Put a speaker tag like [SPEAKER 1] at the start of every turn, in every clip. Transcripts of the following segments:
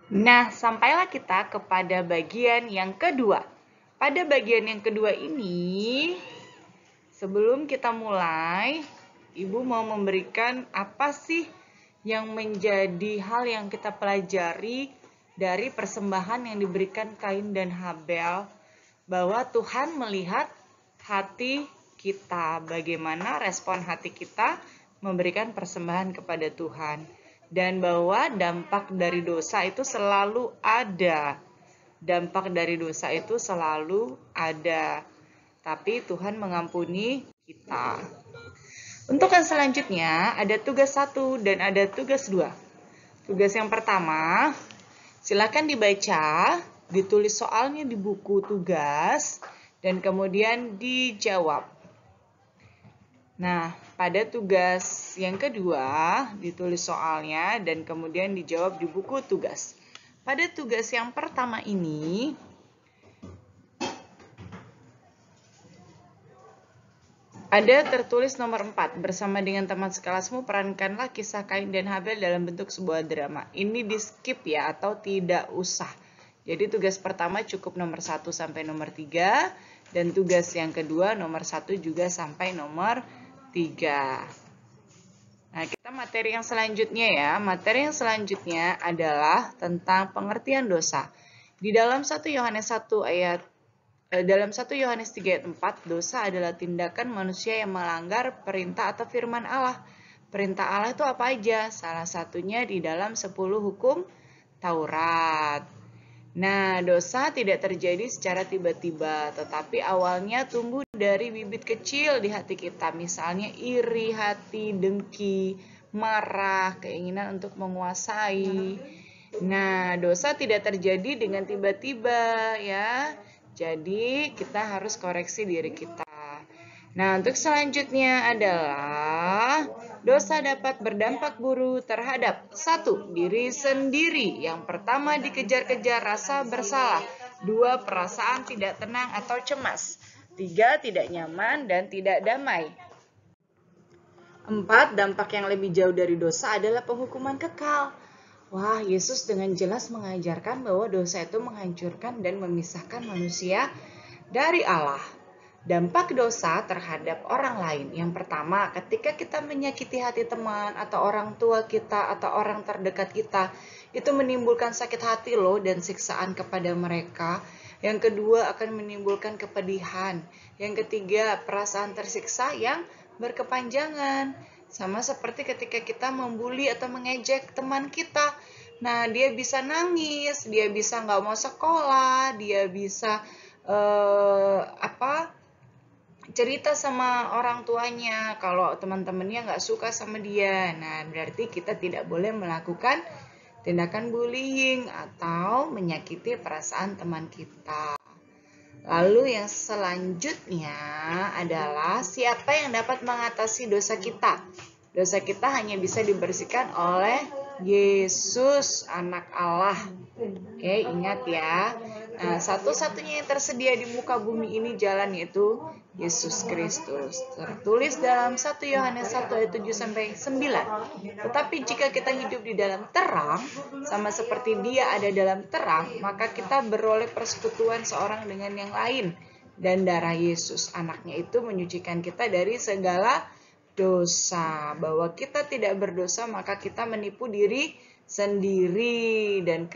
[SPEAKER 1] Nah, sampailah kita kepada bagian yang kedua. Pada bagian yang kedua ini, sebelum kita mulai, Ibu mau memberikan apa sih yang menjadi hal yang kita pelajari dari persembahan yang diberikan Kain dan Habel, bahwa Tuhan melihat hati kita, bagaimana respon hati kita memberikan persembahan kepada Tuhan, dan bahwa dampak dari dosa itu selalu ada. Dampak dari dosa itu selalu ada, tapi Tuhan mengampuni kita. Untuk yang selanjutnya, ada tugas 1 dan ada tugas 2. Tugas yang pertama, silakan dibaca, ditulis soalnya di buku tugas, dan kemudian dijawab. Nah, pada tugas yang kedua, ditulis soalnya dan kemudian dijawab di buku tugas. Pada tugas yang pertama ini, ada tertulis nomor 4, bersama dengan teman sekelasmu perankanlah kisah Kain dan Habel dalam bentuk sebuah drama. Ini di skip ya, atau tidak usah. Jadi tugas pertama cukup nomor 1 sampai nomor 3, dan tugas yang kedua nomor 1 juga sampai nomor 3. Nah, kita materi yang selanjutnya ya. Materi yang selanjutnya adalah tentang pengertian dosa. Di dalam 1 Yohanes 3 ayat 4, dosa adalah tindakan manusia yang melanggar perintah atau firman Allah. Perintah Allah itu apa aja? Salah satunya di dalam 10 hukum Taurat. Nah, dosa tidak terjadi secara tiba-tiba, tetapi awalnya tumbuh dari bibit kecil di hati kita. Misalnya iri hati, dengki, marah, keinginan untuk menguasai. Nah, dosa tidak terjadi dengan tiba-tiba ya. Jadi, kita harus koreksi diri kita. Nah, untuk selanjutnya adalah dosa dapat berdampak buruk terhadap 1. Diri sendiri. Yang pertama dikejar-kejar rasa bersalah. 2. Perasaan tidak tenang atau cemas. 3. Tidak nyaman dan tidak damai. 4. Dampak yang lebih jauh dari dosa adalah penghukuman kekal. Wah, Yesus dengan jelas mengajarkan bahwa dosa itu menghancurkan dan memisahkan manusia dari Allah. Dampak dosa terhadap orang lain. Yang pertama, ketika kita menyakiti hati teman atau orang tua kita atau orang terdekat kita, itu menimbulkan sakit hati loh dan siksaan kepada mereka. Yang kedua, akan menimbulkan kepedihan. Yang ketiga, perasaan tersiksa yang berkepanjangan. Sama seperti ketika kita membuli atau mengejek teman kita. Nah, dia bisa nangis, dia bisa nggak mau sekolah, dia bisa cerita sama orang tuanya kalau teman-temannya nggak suka sama dia. Nah, berarti kita tidak boleh melakukan tindakan bullying atau menyakiti perasaan teman kita. Lalu yang selanjutnya adalah siapa yang dapat mengatasi dosa kita? Dosa kita hanya bisa dibersihkan oleh Yesus, anak Allah. Oke, ingat ya. Nah, satu-satunya yang tersedia di muka bumi ini jalan yaitu Yesus Kristus. Tertulis dalam 1 Yohanes 1 ayat 7 sampai 9. Tetapi jika kita hidup di dalam terang, sama seperti Dia ada dalam terang, maka kita beroleh persekutuan seorang dengan yang lain. Dan darah Yesus, anaknya itu menyucikan kita dari segala dosa. Bahwa kita tidak berdosa, maka kita menipu diri sendiri dan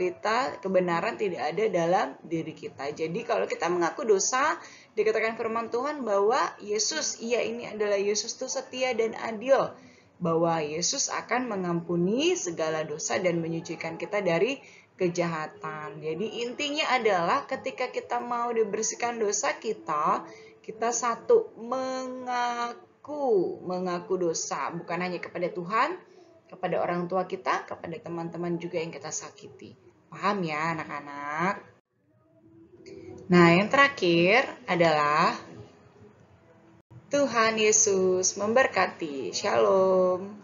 [SPEAKER 1] kebenaran tidak ada dalam diri kita. Jadi kalau kita mengaku dosa, dikatakan firman Tuhan bahwa Yesus, ini adalah Yesus itu setia dan adil, bahwa Yesus akan mengampuni segala dosa dan menyucikan kita dari kejahatan. Jadi intinya adalah ketika kita mau dibersihkan dosa kita, kita satu mengaku dosa, bukan hanya kepada Tuhan, kepada orang tua kita, kepada teman-teman juga yang kita sakiti. Paham ya anak-anak? Nah, yang terakhir adalah Tuhan Yesus memberkati. Shalom.